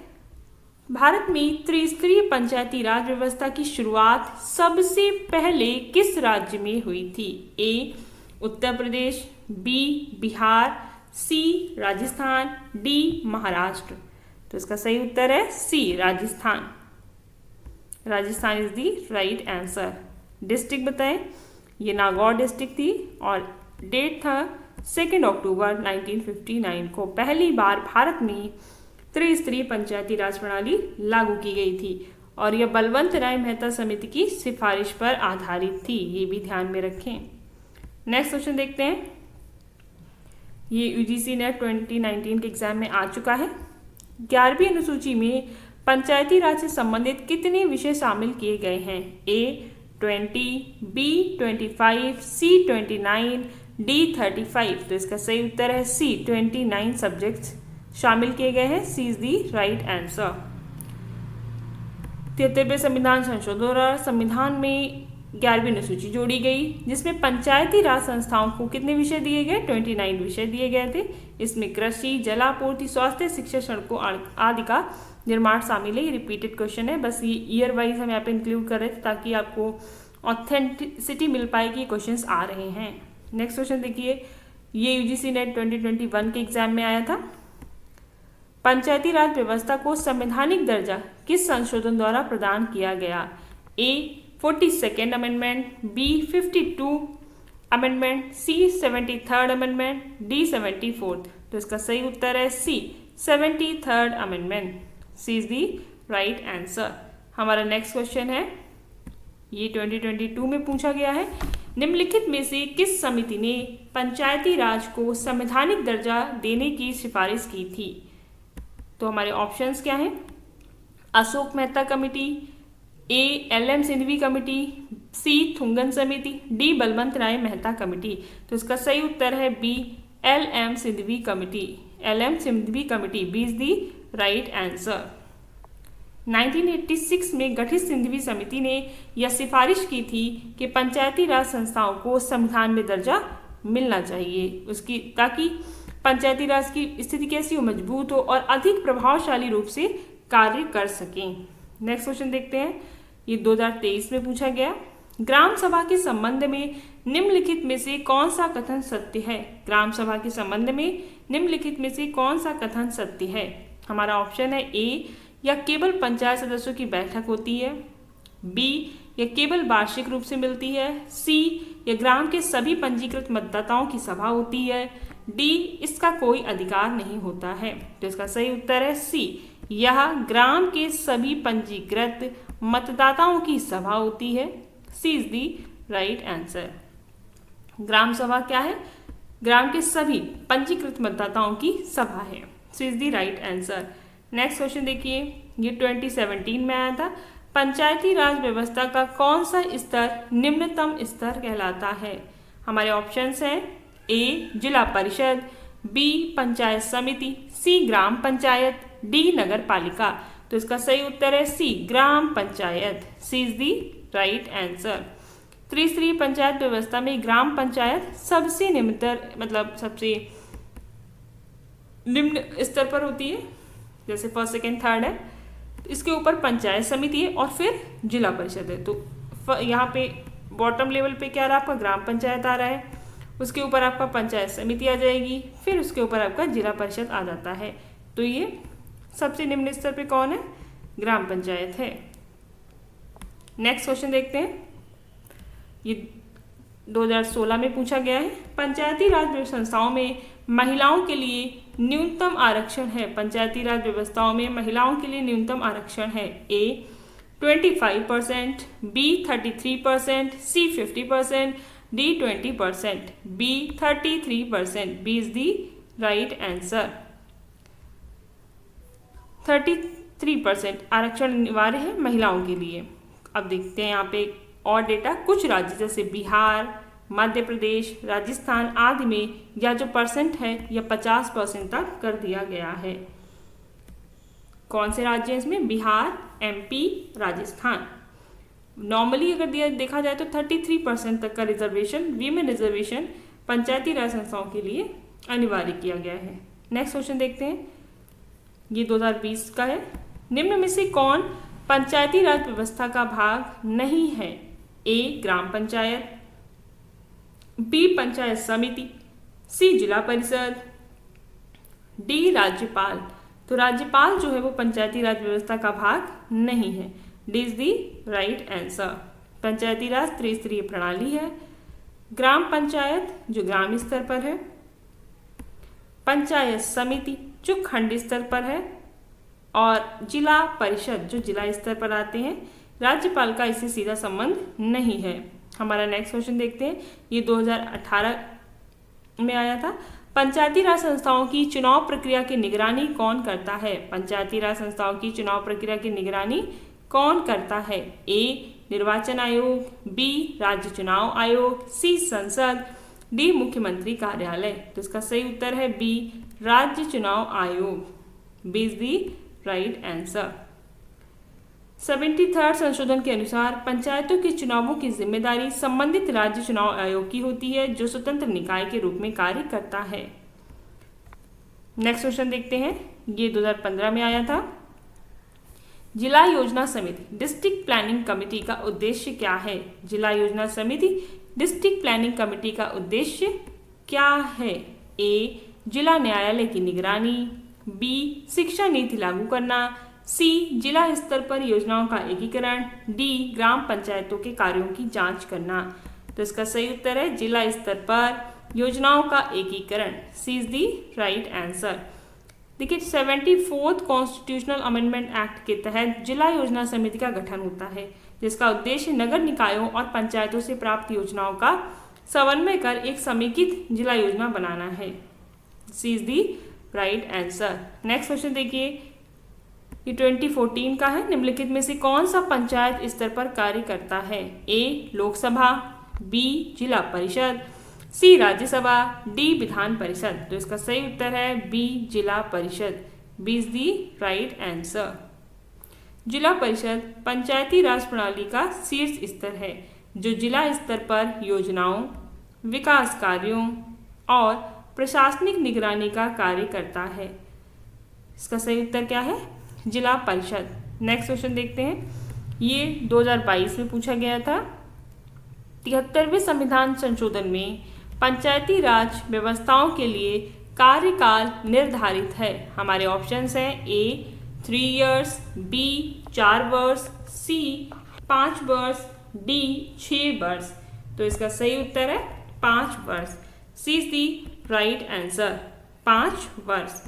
भारत में त्रिस्तरीय पंचायती राज व्यवस्था की शुरुआत सबसे पहले किस राज्य में हुई थी? A Uttar Pradesh, B Bihar, C Rajasthan, D Maharashtra. तो इसका सही उत्तर है C Rajasthan. Rajasthan is the right answer. District बताएं, ये नागौर डिस्ट्रिक्ट थी और डेट था 2 अक्टूबर 1959 को पहली बार भारत में त्रिस्तरीय पंचायती राज प्रणाली लागू की गई थी और यह बलवंत राय मेहता समिति की सिफारिश पर आधारित थी। ये भी ध्यान में रखें। नेक्स्ट क्वेश्चन देखते हैं। ये यूजीसी नेट 2019 के एग्जाम में आ चुका है। 11वीं अनुसूची में पंचायती राज से संबंधित कितने विषय शामिल किए गए हैं? ए 20, बी 25, सी 29, डी 35। तो इसका सही उत्तर है सी 29 सब्जेक्ट्स शामिल किए गए हैं। सी इज दी राइट आंसर। 73वें संविधान संशोधन द्वारा संविधान में 11वीं अनुसूची जोड़ी गई, जिसमें पंचायती राज संस्थाओं को कितने विषय दिए गए? 29 विषय दिए गए थे। इसमें कृषि, जलापूर्ति, स्वास्थ्य, शिक्षा, सड़कों आदि का निर्माण शामिल है। ये रिपीटेड क्वेश्चन है, बस ये ईयर वाइज हम यहाँ पे इंक्लूड कर रहे थे ताकि आपको ऑथेंटिसिटी मिल पाए कि क्वेश्चंस आ रहे हैं। नेक्स्ट क्वेश्चन देखिए। ये यूजीसी नेट 2021 के एग्जाम में आया था। पंचायती राज व्यवस्था को संवैधानिक दर्जा किस संशोधन द्वारा प्रदान किया गया? A 42nd amendment, B 52 amendment, C 73rd amendment, D 74th। तो इसका सही उत्तर है C 73rd amendment. C is the right answer. हमारा नेक्स्ट क्वेश्चन है, ये 2022 में पूछा गया है। निम्नलिखित में से किस समिति ने पंचायती राज को संवैधानिक दर्जा देने की सिफारिश की थी? तो हमारे ऑप्शंस क्या हैं? Ashok Mehta committee, A LM Singhvi committee, C Thungon समिति, डी बलवंत राय मेहता कमेटी। तो इसका सही उत्तर है B LM Singhvi committee. LM Singhvi committee, B is the right answer. 1986 में गठित सिंघवी समिति ने यह सिफारिश की थी कि पंचायती राज संस्थाओं को संविधान में दर्जा मिलना चाहिए, उसकी ताकि पंचायती राज की स्थिति कैसी हो? मजबूत हो और अधिक प्रभावशाली रूप से कार्य कर सकें। नेक्स्ट क्वेश्चन देखते हैं। ये 2023 में पूछा गया। ग्राम सभा के संबंध में निम्नलिखित में से कौन सा कथन सत्य है? ग्राम सभा के संबंध में निम्नलिखित में से कौन सा कथन सत्य है? हमारा ऑप्शन है ए या केवल पंचायत सदस्यों की बैठक होती है, बी या केवल वार्षिक रूप से मिलती है, सी या ग्राम के सभी पंजीकृत मतदाताओं की सभा होती है, डी इसका कोई अधिकार नहीं होता है। तो इसका सही उत्तर है सी यह ग्राम के सभी पंजीकृत मतदाताओं की सभा होती है। C is the right answer. ग्राम सभा क्या है? ग्राम के सभी पंजीकृत मतदाताओं की सभा है। C is the right answer. Next question देखिए, ये 2017 में आया था। पंचायती राज व्यवस्था का कौन सा स्तर निम्नतम स्तर कहलाता है? हमारे ऑप्शंस हैं ए जिला परिषद, बी पंचायत समिति, सी ग्राम पंचायत, डी नगर पालिका। तो इसका सही उत्तर है सी ग्राम पंचायत। सी इज दी राइट आंसर। त्रिस्तरीय पंचायत व्यवस्था में ग्राम पंचायत सबसे सबसे निम्न स्तर पर होती है, जैसे फर्स्ट सेकेंड थर्ड है। इसके ऊपर पंचायत समिति है और फिर जिला परिषद है। तो यहाँ पे बॉटम लेवल पे क्या आ रहा है आपका? ग्राम पंचायत आ रहा है, उसके ऊपर आपका पंचायत समिति आ जाएगी, फिर उसके ऊपर आपका जिला परिषद आ जाता है। तो ये सबसे निम्न स्तर पे कौन है? ग्राम पंचायत है। नेक्स्ट क्वेश्चन देखते हैं, ये 2016 में पूछा गया है। पंचायती राज संस्थाओं में महिलाओं के लिए न्यूनतम आरक्षण है। पंचायती राज व्यवस्थाओं में महिलाओं के लिए न्यूनतम आरक्षण है। A 25%, B 33%, C 50%, D 20%, B 33%। B is the right answer. 33% आरक्षण अनिवार्य है महिलाओं के लिए। अब देखते हैं यहाँ पे और डेटा। कुछ राज्य जैसे बिहार, मध्य प्रदेश, राजस्थान आदि में यह जो परसेंट है यह 50% तक कर दिया गया है। कौन से राज्य हैं इसमें? बिहार, एमपी, राजस्थान। नॉर्मली अगर देखा जाए तो 33% तक का रिजर्वेशन, वीमेन रिजर्वेशन पंचायती राज संस्थाओं के लिए अनिवार्य किया गया है। नेक्स्ट क्वेश्चन देखते हैं, ये 2020 का है। निम्न में से कौन पंचायती राज व्यवस्था का भाग नहीं है? ए ग्राम पंचायत, बी पंचायत समिति, सी जिला परिषद, डी राज्यपाल। तो राज्यपाल जो है वो पंचायती राज व्यवस्था का भाग नहीं है। D is the right answer. Panchayati Raj त्रिस्तरीय प्रणाली है। ग्राम पंचायत जो ग्राम स्तर पर है, पंचायत समिति जो खंड स्तर पर है, और जिला परिषद जो जिला स्तर पर आते हैं। राज्यपाल का इससे सीधा संबंध नहीं है। हमारा नेक्स्ट क्वेश्चन देखते हैं, ये 2018 में आया था। पंचायती राज संस्थाओं की चुनाव प्रक्रिया की निगरानी कौन करता है? पंचायती राज संस्थाओं की चुनाव प्रक्रिया की निगरानी कौन करता है? ए निर्वाचन आयोग, बी राज्य चुनाव आयोग, सी संसद, डी मुख्यमंत्री कार्यालय। तो इसका सही उत्तर है बी राज्य चुनाव आयोग। B is the right answer. 73rd संशोधन के अनुसार पंचायतों के चुनावों की जिम्मेदारी संबंधित राज्य चुनाव आयोग की होती है, जो स्वतंत्र निकाय के रूप में कार्य करता है। नेक्स्ट क्वेश्चन देखते हैं, ये 2015 में आया था। जिला योजना समिति डिस्ट्रिक्ट प्लानिंग कमेटी का उद्देश्य क्या है? जिला योजना समिति डिस्ट्रिक्ट प्लानिंग कमेटी का उद्देश्य क्या है? ए जिला न्यायालय की निगरानी, बी शिक्षा नीति लागू करना, सी जिला स्तर पर योजनाओं का एकीकरण, डी ग्राम पंचायतों के कार्यों की जांच करना। तो इसका सही उत्तर है जिला स्तर पर योजनाओं का एकीकरण। सी इज दी राइट आंसर। देखिए 74th कॉन्स्टिट्यूशनल अमेंडमेंट एक्ट के तहत जिला योजना समिति का गठन होता है, जिसका उद्देश्य नगर निकायों और पंचायतों से प्राप्त योजनाओं का समन्वय कर एक समेकित जिला योजना बनाना है। C is the right answer. Next question देखिए, ये 2014 का है। निम्नलिखित में से कौन सा पंचायत स्तर पर कार्य करता है? ए लोकसभा, बी जिला परिषद, सी राज्यसभा, डी विधान परिषद। तो इसका सही उत्तर है बी जिला परिषद। B is the right answer. जिला परिषद पंचायती राज प्रणाली का शीर्ष स्तर है, जो जिला स्तर पर योजनाओं, विकास कार्यों और प्रशासनिक निगरानी का कार्य करता है। इसका सही उत्तर क्या है? जिला परिषद। नेक्स्ट क्वेश्चन देखते हैं, ये 2022 में पूछा गया था। 73वें संविधान संशोधन में पंचायती राज व्यवस्थाओं के लिए कार्यकाल निर्धारित है। हमारे ऑप्शंस हैं ए 3 इयर्स, बी 4 वर्ष, सी 5 वर्ष, डी 6 वर्ष। तो इसका सही उत्तर है 5 वर्ष। सी इज दी राइट आंसर, 5 वर्ष।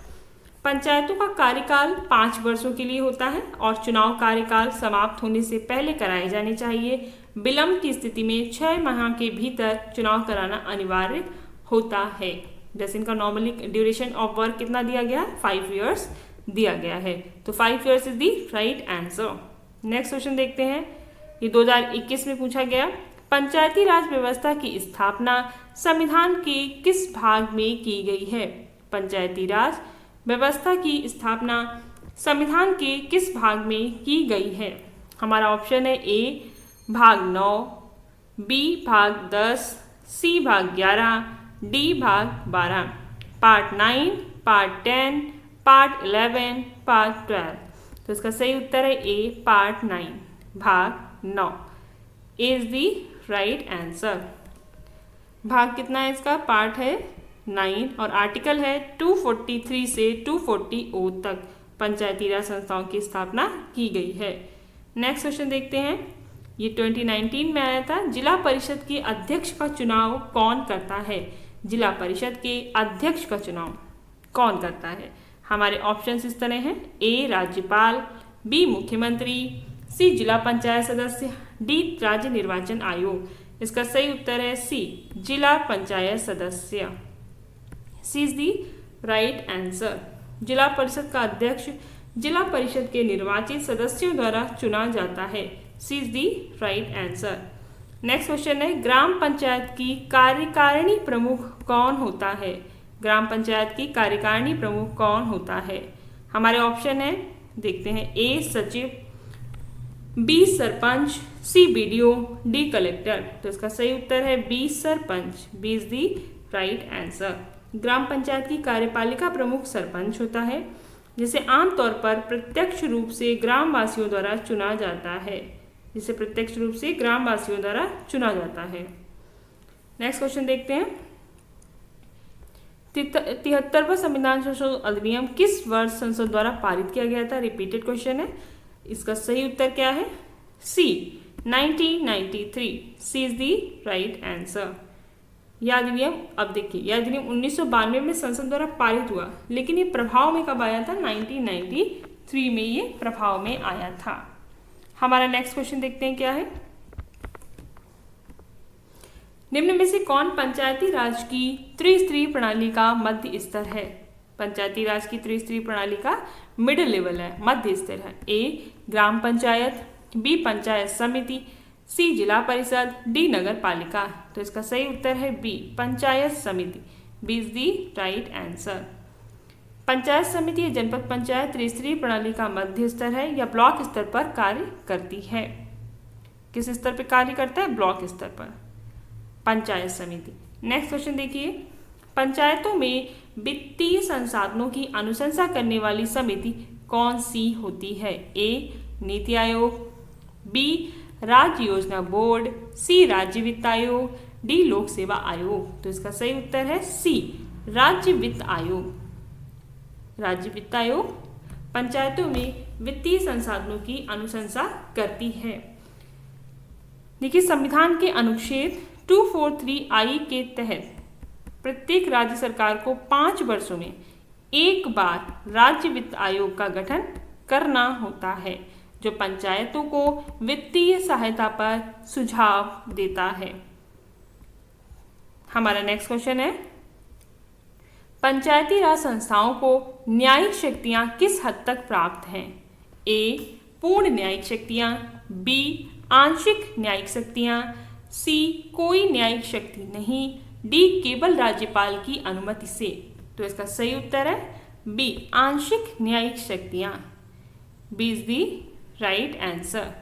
पंचायतों का कार्यकाल 5 वर्षों के लिए होता है और चुनाव कार्यकाल समाप्त होने से पहले कराए जाने चाहिए। विलंब की स्थिति में 6 माह के भीतर चुनाव कराना अनिवार्य होता है। जैसे इनका नॉर्मली ड्यूरेशन ऑफ वर्क कितना दिया गया है, 5 ईयर्स दिया गया है, तो 5 years is the right answer. Next question देखते हैं, ये 2021 में पूछा गया। पंचायती राज व्यवस्था की स्थापना संविधान के किस भाग में की गई है? पंचायती राज व्यवस्था की स्थापना संविधान के किस भाग में की गई है? हमारा ऑप्शन है ए भाग 9, बी भाग 10, सी भाग 11, डी भाग 12, पार्ट 9, पार्ट 10, पार्ट 11, पार्ट 12। तो इसका सही उत्तर है ए पार्ट 9, भाग 9 इज दी राइट आंसर। भाग कितना है इसका? पार्ट है 9 और आर्टिकल है 243 से 240 तक पंचायती राज संस्थाओं की स्थापना की गई है। नेक्स्ट क्वेश्चन देखते हैं, ये 2019 में आया था। जिला परिषद के अध्यक्ष का चुनाव कौन करता है? जिला परिषद के अध्यक्ष का चुनाव कौन करता है? हमारे ऑप्शंस इस तरह हैं, ए राज्यपाल, बी मुख्यमंत्री, सी जिला पंचायत सदस्य, डी राज्य निर्वाचन आयोग। इसका सही उत्तर है सी जिला पंचायत सदस्य। सी इज दी राइट आंसर। जिला परिषद का अध्यक्ष जिला परिषद के निर्वाचित सदस्यों द्वारा चुना जाता है। C is the right answer. Next question है, ग्राम पंचायत की कार्यकारिणी प्रमुख कौन होता है? ग्राम पंचायत की कार्यकारिणी प्रमुख कौन होता है? हमारे ऑप्शन है, देखते हैं, ए सचिव, B sarpanch, C BDO, D collector. तो इसका सही उत्तर है B sarpanch. B is the right answer. ग्राम पंचायत की कार्यपालिका प्रमुख सरपंच होता है, जिसे आमतौर पर प्रत्यक्ष रूप से ग्रामवासियों द्वारा चुना जाता है। जिसे प्रत्यक्ष रूप से ग्रामवासियों द्वारा चुना जाता है। नेक्स्ट क्वेश्चन देखते हैं, 73वां संविधान संशोधन अधिनियम किस वर्ष संसद द्वारा पारित किया गया था? रिपीटेड क्वेश्चन है। इसका सही उत्तर क्या है? सी 1993। सी इज दी राइट आंसर। यह अधिनियम, अब देखिए, यह अधिनियम 1992 में संसद द्वारा पारित हुआ, लेकिन ये प्रभाव में कब आया था? 1993 में ये प्रभाव में आया था। हमारा नेक्स्ट क्वेश्चन देखते हैं क्या है। निम्न में से कौन पंचायती राज की त्रिस्तरीय प्रणाली का मध्य स्तर है? पंचायती राज की त्रिस्तरीय प्रणाली का मिडिल लेवल है, मध्य स्तर है। ए ग्राम पंचायत, बी पंचायत समिति, सी जिला परिषद, डी नगर पालिका। तो इसका सही उत्तर है बी पंचायत समिति। B is the right answer. Panchayat समिति या जनपद पंचायत त्रिस्तरीय प्रणाली का मध्य स्तर है या ब्लॉक स्तर पर कार्य करती है। किस स्तर पर कार्य करता है? ब्लॉक स्तर पर पंचायत समिति। नेक्स्ट क्वेश्चन देखिए, पंचायतों में वित्तीय संसाधनों की अनुशंसा करने वाली समिति कौन सी होती है? ए नीति आयोग, बी राज्य योजना बोर्ड, सी राज्य वित्त आयोग, डी लोक सेवा आयोग। तो इसका सही उत्तर है सी राज्य वित्त आयोग। राज्य वित्त आयोग पंचायतों में वित्तीय संसाधनों की अनुशंसा करती है। देखिए, संविधान के अनुच्छेद 243I के तहत प्रत्येक राज्य सरकार को 5 वर्षों में एक बार राज्य वित्त आयोग का गठन करना होता है, जो पंचायतों को वित्तीय सहायता पर सुझाव देता है। हमारा नेक्स्ट क्वेश्चन है, पंचायती राज संस्थाओं को न्यायिक शक्तियां किस हद तक प्राप्त हैं? ए पूर्ण न्यायिक शक्तियां, बी आंशिक न्यायिक शक्तियां, सी कोई न्यायिक शक्ति नहीं, डी केवल राज्यपाल की अनुमति से। तो इसका सही उत्तर है बी आंशिक न्यायिक शक्तियां। B is the right answer.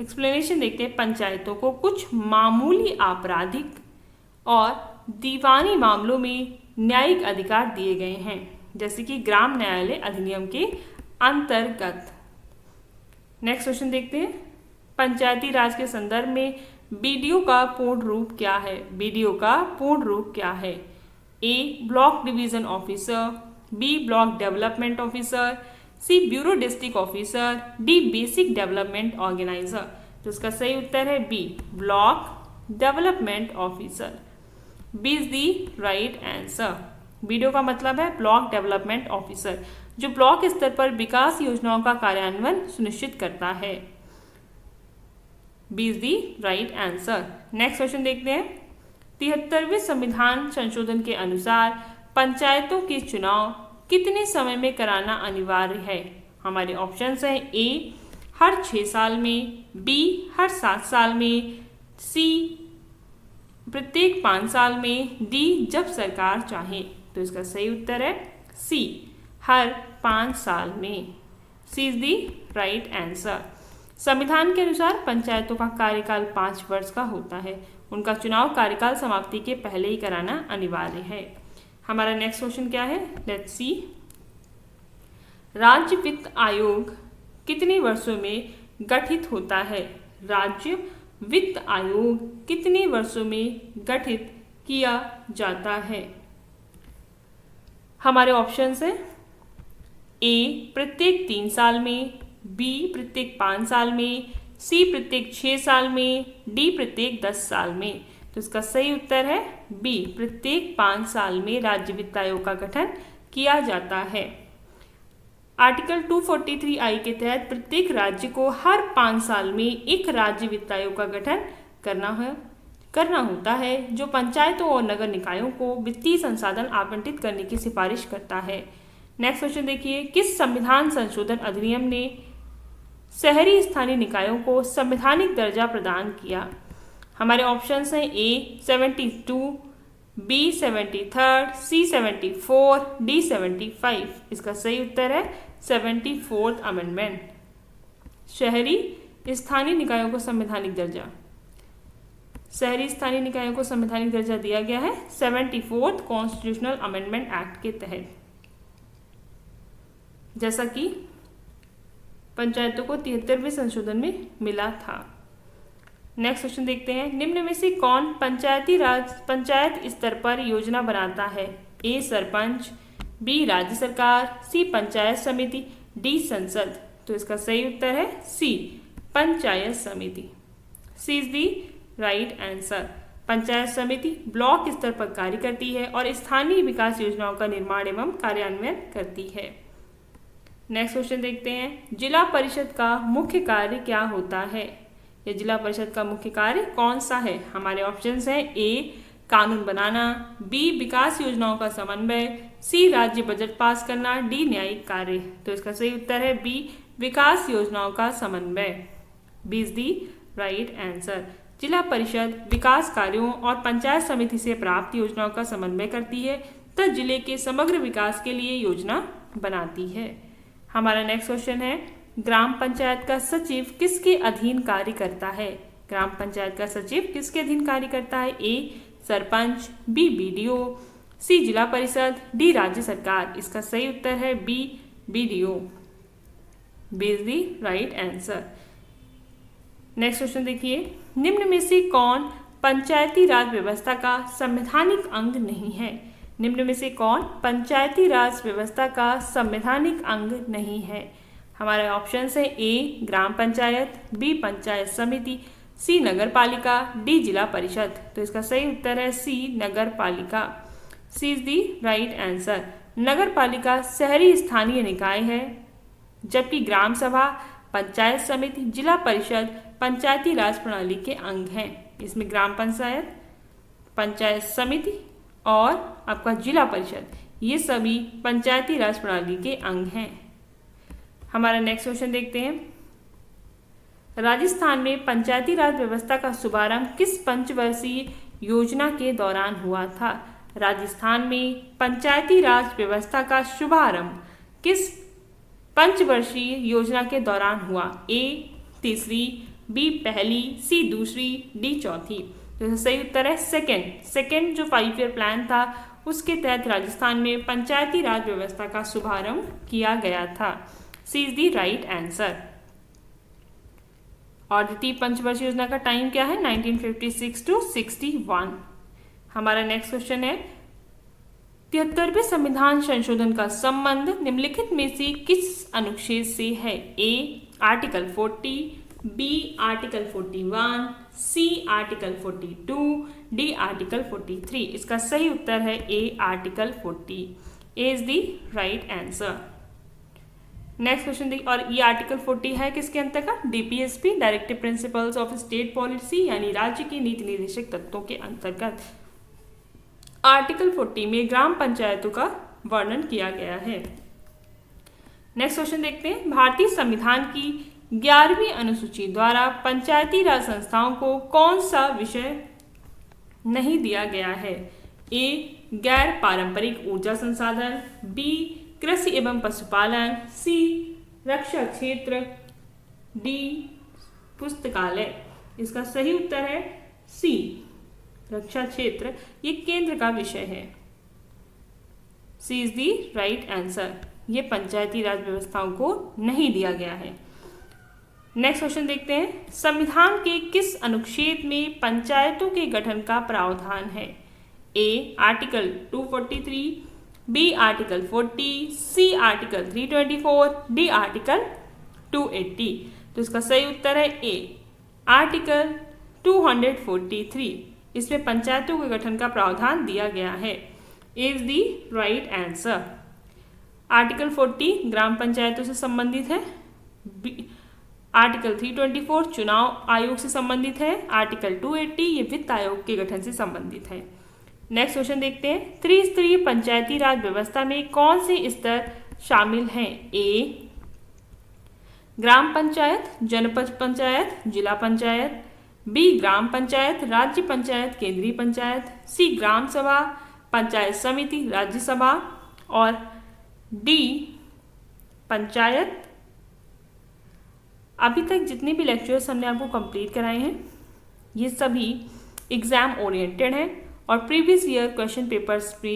Explanation देखते हैं, पंचायतों को कुछ मामूली आपराधिक और दीवानी मामलों में न्यायिक अधिकार दिए गए हैं, जैसे कि ग्राम न्यायालय अधिनियम के अंतर्गत। नेक्स्ट क्वेश्चन देखते हैं, पंचायती राज के संदर्भ में बीडीओ का पूर्ण रूप क्या है? बीडीओ का पूर्ण रूप क्या है? A block division officer, B block development officer, C bureau district officer, D basic development organiser. तो इसका सही उत्तर है B block development officer. B is the right answer. BDO का मतलब है ब्लॉक डेवलपमेंट ऑफिसर, जो ब्लॉक स्तर पर विकास योजनाओं का कार्यान्वयन सुनिश्चित करता है। B is the right answer. Next question देखते हैं। 73वें संविधान संशोधन के अनुसार पंचायतों के चुनाव कितने समय में कराना अनिवार्य है? हमारे ऑप्शंस हैं ए हर 6 साल में, बी हर 7 साल में, सी प्रत्येक 5 साल में, डी जब सरकार चाहे। तो इसका सही उत्तर है सी हर 5 साल में। सी इज दी राइट आंसर। संविधान के अनुसार पंचायतों का कार्यकाल 5 वर्ष का होता है। उनका चुनाव कार्यकाल समाप्ति के पहले ही कराना अनिवार्य है। हमारा नेक्स्ट क्वेश्चन क्या है? Let's see. राज्य वित्त आयोग कितने वर्षों में गठित होता है? राज्य वित्त आयोग कितने वर्षों में गठित किया जाता है? हमारे ऑप्शंस हैं ए प्रत्येक 3 साल में, बी प्रत्येक 5 साल में, सी प्रत्येक 6 साल में, डी प्रत्येक 10 साल में। तो इसका सही उत्तर है बी प्रत्येक 5 साल में राज्य वित्त आयोग का गठन किया जाता है। आर्टिकल 243I के तहत प्रत्येक राज्य को हर 5 साल में एक राज्य वित्त आयोग का गठन करना होता है, जो पंचायतों और नगर निकायों को वित्तीय संसाधन आवंटित करने की सिफारिश करता है। नेक्स्ट क्वेश्चन देखिए। किस संविधान संशोधन अधिनियम ने शहरी स्थानीय निकायों को संवैधानिक दर्जा प्रदान किया? हमारे ऑप्शंस हैं ए 72, बी 73, सी 74, डी 75। इसका सही उत्तर है 74th अमेंडमेंट। शहरी स्थानीय निकायों को संवैधानिक दर्जा, शहरी स्थानीय निकायों को संवैधानिक दर्जा दिया गया है 74th कॉन्स्टिट्यूशनल अमेंडमेंट एक्ट के तहत, जैसा कि पंचायतों को 73वें संशोधन में मिला था। नेक्स्ट क्वेश्चन देखते हैं। निम्न में से कौन पंचायत स्तर पर योजना बनाता है? ए सरपंच, बी राज्य सरकार, सी पंचायत समिति, डी संसद। तो इसका सही उत्तर है सी पंचायत समिति। C is the right answer. Panchayat समिति ब्लॉक स्तर पर कार्य करती है और स्थानीय विकास योजनाओं का निर्माण एवं कार्यान्वयन करती है। नेक्स्ट क्वेश्चन देखते हैं। जिला परिषद का मुख्य कार्य क्या होता है? या जिला परिषद का मुख्य कार्य कौन सा है? हमारे ऑप्शंस हैं ए कानून बनाना, बी विकास योजनाओं का समन्वय, सी राज्य बजट पास करना, डी न्यायिक कार्य। तो इसका सही उत्तर है बी विकास योजनाओं का समन्वय। B is the right answer. जिला परिषद विकास कार्यों और पंचायत समिति से प्राप्त योजनाओं का समन्वय करती है तथा जिले के समग्र विकास के लिए योजना बनाती है। हमारा नेक्स्ट क्वेश्चन है। ग्राम पंचायत का सचिव किसके अधीन कार्य करता है? ग्राम पंचायत का सचिव किसके अधीन कार्य करता है? A sarpanch, B BDO, C जिला परिषद, डी राज्य सरकार। इसका सही उत्तर है B BDO. B is the right answer. Next question देखिए। निम्न में से कौन पंचायती राज व्यवस्था का संवैधानिक अंग नहीं है? निम्न में से कौन पंचायती राज व्यवस्था का संवैधानिक अंग नहीं है? हमारे ऑप्शंस है ए ग्राम पंचायत, बी पंचायत समिति, सी नगर पालिका, डी जिला परिषद। तो इसका सही उत्तर है सी नगर पालिका। सी इज दी राइट आंसर। नगर पालिका शहरी स्थानीय निकाय है, जबकि ग्राम सभा, पंचायत समिति, जिला परिषद पंचायती राज प्रणाली के अंग हैं। इसमें ग्राम पंचायत, पंचायत समिति और आपका जिला परिषद ये सभी पंचायती राज प्रणाली के अंग हैं। हमारा नेक्स्ट क्वेश्चन देखते हैं। राजस्थान में पंचायती राज व्यवस्था का शुभारंभ किस पंचवर्षीय योजना के दौरान हुआ था? राजस्थान में पंचायती राज व्यवस्था का शुभारंभ किस पंचवर्षीय योजना के दौरान हुआ? ए तीसरी, बी पहली, सी दूसरी, डी चौथी। तो सही उत्तर है सेकेंड जो 5 ईयर प्लान था उसके तहत राजस्थान में पंचायती राज व्यवस्था का शुभारंभ किया गया था। सी इज दी राइट आंसर। और द्वितीय पंचवर्षीय योजना का टाइम क्या है? 1956 to 61। हमारा नेक्स्ट क्वेश्चन है। 73वें संविधान संशोधन का संबंध निम्नलिखित में से किस अनुच्छेद से है? A article 40, B article 41, C article 42, D article 43। इसका सही उत्तर है A article 40। A is the right answer. Next question देखिए, और ये आर्टिकल 40 है किसके अंतर्गत? DPSP, directive principles of state policy, यानी राज्य के नीति निर्देशक तत्वों के अंतर्गत। आर्टिकल 40 में ग्राम पंचायतों का वर्णन किया गया है। नेक्स्ट क्वेश्चन देखते हैं, भारतीय संविधान की 11वीं अनुसूची द्वारा पंचायती राज संस्थाओं को कौन सा विषय नहीं दिया गया है? ए, गैर पारंपरिक ऊर्जा संसाधन, बी, कृषि एवं पशुपालन, सी, रक्षा क्षेत्र, डी, पुस्तकालय। इसका सही उत्तर है सी, रक्षा क्षेत्र। ये केंद्र का विषय है। C is the right answer. ये पंचायती राज व्यवस्थाओं को नहीं दिया गया है। नेक्स्ट क्वेश्चन देखते हैं, संविधान के किस अनुच्छेद में पंचायतों के गठन का प्रावधान है? A, article 243, B, article 40, C, article 324, D, article 280। तो इसका सही उत्तर है ए, आर्टिकल 243। इसमें पंचायतों के गठन का प्रावधान दिया गया है। Is the right answer. Article 40 ग्राम पंचायतों से संबंधित है। आर्टिकल 324 चुनाव आयोग से संबंधित है। आर्टिकल 280 ये वित्त आयोग के गठन से संबंधित है। नेक्स्ट क्वेश्चन देखते हैं, त्रिस्तरीय पंचायती राज व्यवस्था में कौन से स्तर शामिल हैं? ए, ग्राम पंचायत, जनपद पंचायत, जिला पंचायत, बी, ग्राम पंचायत, राज्य पंचायत, केंद्रीय पंचायत, सी, ग्राम सभा, पंचायत समिति, राज्य सभा, और डी, पंचायत। अभी तक जितने भी लेक्चर्स हमने आपको कंप्लीट कराए हैं ये सभी एग्जाम ओरिएंटेड हैं और प्रीवियस ईयर क्वेश्चन पेपर्स पे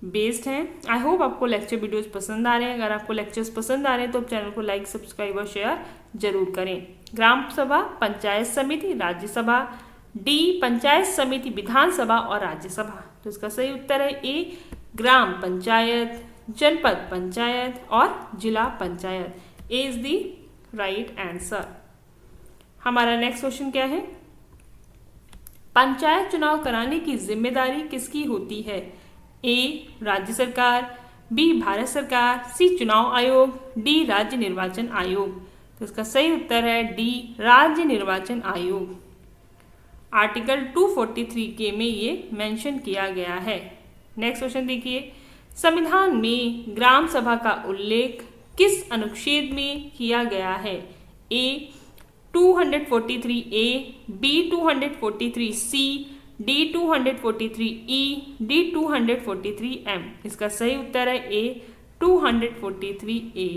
बेस्ड हैं। आई होप आपको लेक्चर वीडियोस पसंद आ रहे हैं। अगर आपको लेक्चर्स पसंद आ रहे हैं तो चैनल को लाइक, सब्सक्राइब और शेयर जरूर करें। ग्राम सभा, पंचायत समिति, राज्यसभा, डी, पंचायत समिति, विधानसभा और राज्यसभा। तो इसका सही उत्तर है ए, ग्राम पंचायत, जनपद पंचायत और जिला पंचायत। ए इज दी राइट आंसर। हमारा नेक्स्ट क्वेश्चन क्या है? पंचायत चुनाव कराने की जिम्मेदारी किसकी होती है? ए, राज्य सरकार, बी, भारत सरकार, सी, चुनाव आयोग, डी, राज्य निर्वाचन आयोग। तो इसका सही उत्तर है डी, राज्य निर्वाचन आयोग। आर्टिकल 243 के में ये मेंशन किया गया है। नेक्स्ट क्वेश्चन देखिए, संविधान में ग्राम सभा का उल्लेख किस अनुच्छेद में किया गया है? A, 243A, B, 243C, D, 243E, D, 243M। इसका सही उत्तर है A, 243A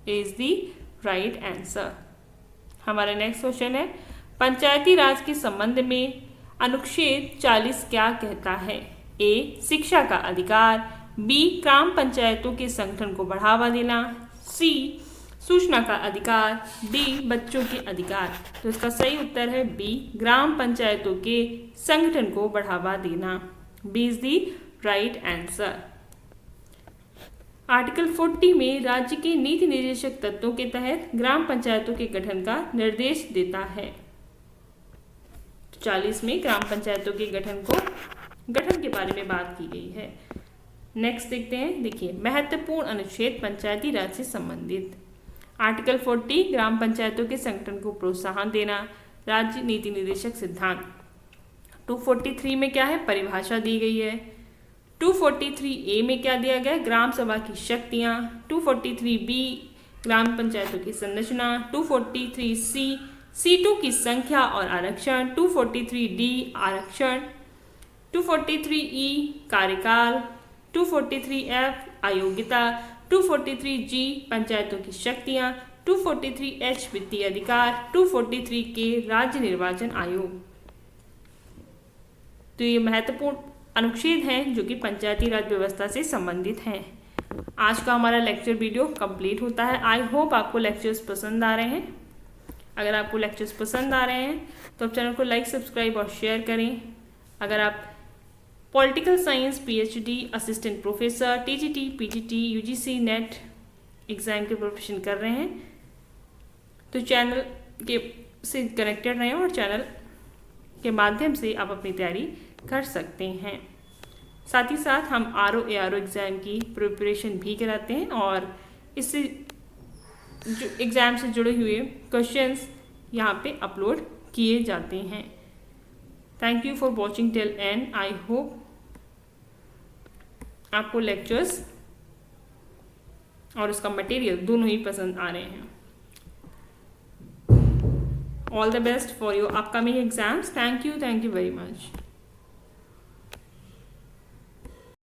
is the right answer. हमारा नेक्स्ट क्वेश्चन है, पंचायती राज के संबंध में अनुच्छेद 40 क्या कहता है? ए, शिक्षा का अधिकार, बी, ग्राम पंचायतों के संगठन को बढ़ावा देना, सी, सूचना का अधिकार, डी, बच्चों के अधिकार। तो इसका सही उत्तर है बी, ग्राम पंचायतों के संगठन को बढ़ावा देना। B is the right answer. Article 40 में राज्य के नीति निर्देशक तत्वों के तहत ग्राम पंचायतों के गठन का निर्देश देता है। 40 में ग्राम पंचायतों के गठन के बारे में बात की गई है। नेक्स्ट देखते हैं, देखिए महत्वपूर्ण अनुच्छेद पंचायती राज से संबंधित। आर्टिकल 40 ग्राम पंचायतों के संगठन को प्रोत्साहन देना, राज्य नीति निर्देशक सिद्धांत। 243 में क्या है? परिभाषा दी गई है। 243A में क्या दिया गया? ग्राम सभा की शक्तियाँ। 243B ग्राम पंचायतों की संरचना। 243C सीटों की संख्या और आरक्षण। 243D आरक्षण। 243E कार्यकाल। 243F अयोग्यता। 243G पंचायतों की शक्तियाँ। 243H वित्तीय अधिकार। 243K राज्य निर्वाचन आयोग। तो ये महत्वपूर्ण अनुच्छेद हैं जो कि पंचायती राज व्यवस्था से संबंधित हैं। आज का हमारा लेक्चर वीडियो कंप्लीट होता है। आई होप आपको लेक्चर्स पसंद आ रहे हैं। अगर आपको लेक्चर्स पसंद आ रहे हैं तो आप चैनल को लाइक, सब्सक्राइब और शेयर करें। अगर आप political science PhD assistant professor TGT, PGT, UGC net exam के प्रिपरेशन कर रहे हैं तो चैनल के से कनेक्टेड रहें और चैनल के माध्यम से आप अपनी तैयारी कर सकते हैं। साथ ही साथ हम RO ARO एग्ज़ाम की प्रिपरेशन भी कराते हैं और इससे जो एग्ज़ाम से जुड़े हुए क्वेश्चंस यहाँ पे अपलोड किए जाते हैं। Thank you for watching till and. I hope आपको लेक्चर्स और उसका मटेरियल दोनों ही पसंद आ रहे हैं। All the best for your upcoming exams. Thank you very much.